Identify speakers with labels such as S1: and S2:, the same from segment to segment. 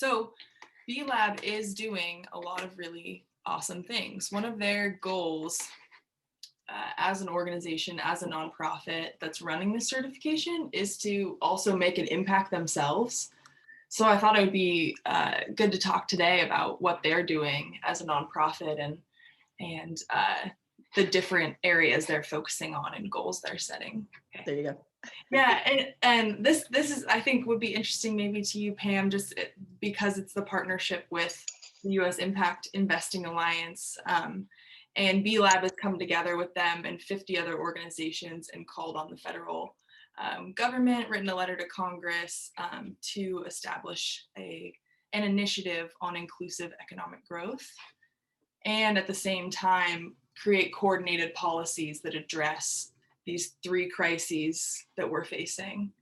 S1: So B Lab is doing a lot of really awesome things. One of their goals as an organization, as a nonprofit that's running this certification, is to also make an impact themselves. So I thought it would be good to talk today about what they're doing as a nonprofit and the different areas they're focusing on and goals they're setting.
S2: There you go.
S1: Yeah, and this is, I think, would be interesting maybe to you, Pam, just because it's the partnership with the U.S. Impact Investing Alliance, and B Lab has come together with them and 50 other organizations and called on the federal government, written a letter to Congress to establish an initiative on inclusive economic growth, and at the same time create coordinated policies that address these three crises that we're facing.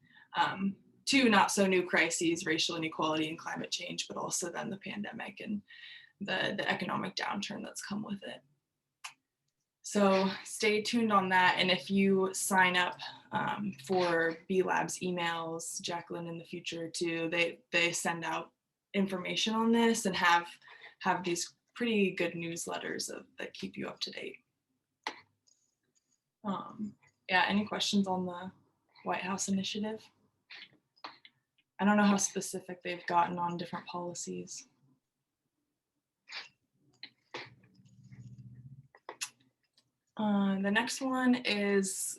S1: Two not so new crises, racial inequality and climate change, but also then the pandemic and the economic downturn that's come with it. So stay tuned on that. And if you sign up for B Lab's emails, Jacqueline in the future too, they send out information on this and have these pretty good newsletters that keep you up to date. Yeah, any questions on the White House initiative? I don't know how specific they've gotten on different policies. The next one is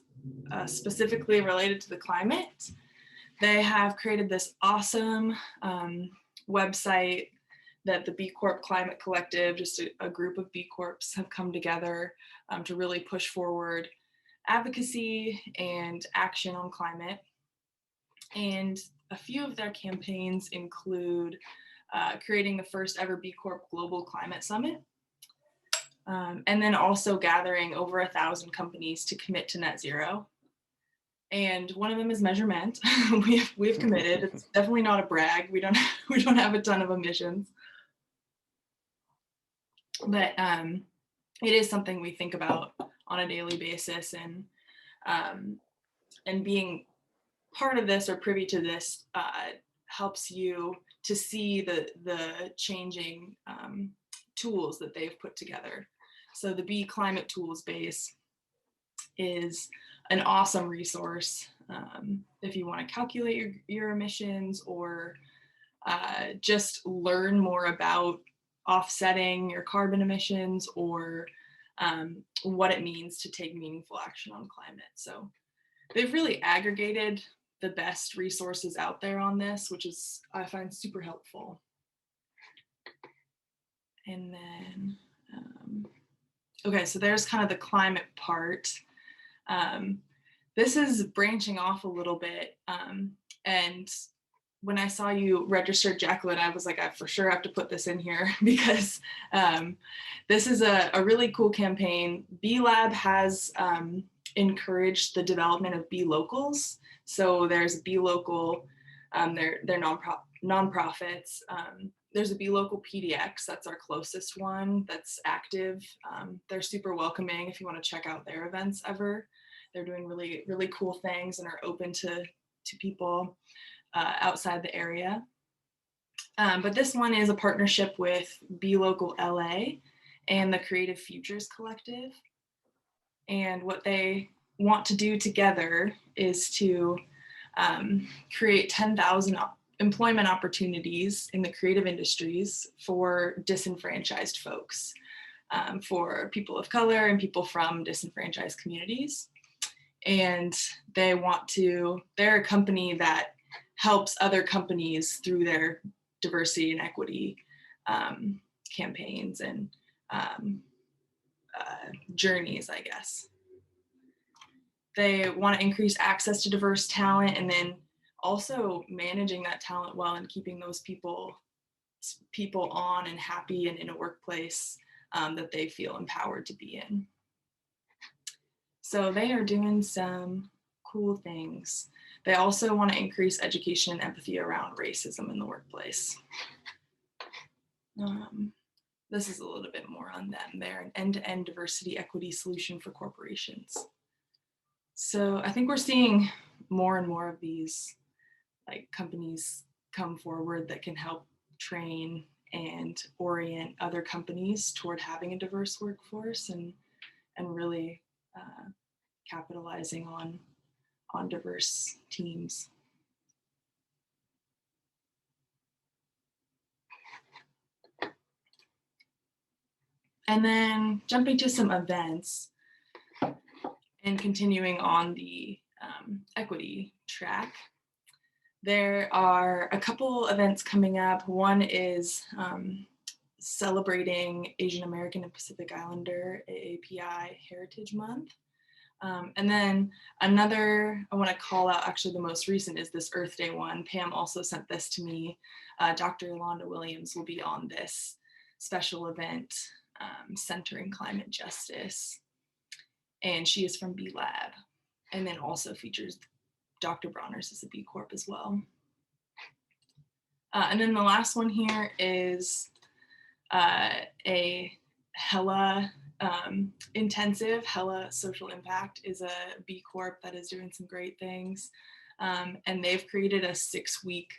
S1: specifically related to the climate. They have created this awesome website that the B Corp Climate Collective, just a group of B Corps, have come together to really push forward advocacy and action on climate. And a few of their campaigns include creating the first ever B Corp Global Climate Summit, and then also gathering over 1,000 companies to commit to net zero. And one of them is measurement. we've committed. It's definitely not a brag. We don't have a ton of emissions, but it is something we think about on a daily basis, and being part of this or privy to this helps you to see the changing tools that they've put together. So the B Climate Tools base is an awesome resource if you want to calculate your emissions or just learn more about offsetting your carbon emissions or what it means to take meaningful action on climate. So they've really aggregated the best resources out there on this, which is, I find, super helpful. And then, okay, so there's kind of the climate part. This is branching off a little bit. And when I saw you registered, Jacqueline, I was like, I for sure have to put this in here because this is a really cool campaign. B Lab has encouraged the development of B locals. So there's B local, they're nonprofits. There's a B local PDX, that's our closest one that's active. They're super welcoming if you want to check out their events ever. They're doing really, really cool things and are open to people outside the area. But this one is a partnership with B Local LA and the Creative Futures Collective. And what they want to do together is to create 10,000 employment opportunities in the creative industries for disenfranchised folks, for people of color and people from disenfranchised communities. And they're a company that helps other companies through their diversity and equity campaigns and journeys, I guess. They want to increase access to diverse talent and then also managing that talent well and keeping those people on and happy and in a workplace that they feel empowered to be in. So they are doing some cool things. They also want to increase education and empathy around racism in the workplace. This is a little bit more on them. They're an end-to-end diversity equity solution for corporations. So I think we're seeing more and more of these like companies come forward that can help train and orient other companies toward having a diverse workforce and really capitalizing on diverse teams. And then jumping to some events and continuing on the equity track. There are a couple events coming up. One is celebrating Asian American and Pacific Islander AAPI Heritage Month. And then another, I want to call out actually the most recent is this Earth Day one. Pam also sent this to me. Dr. Yolanda Williams will be on this special event centering climate justice. And she is from B Lab, and then also features Dr. Bronner's as a B Corp as well. And then the last one here is a HELA intensive. HELA Social Impact is a B Corp that is doing some great things. And they've created a 6-week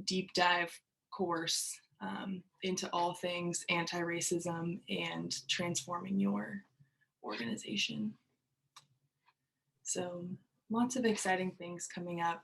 S1: deep dive course into all things anti-racism and transforming your organization. So lots of exciting things coming up.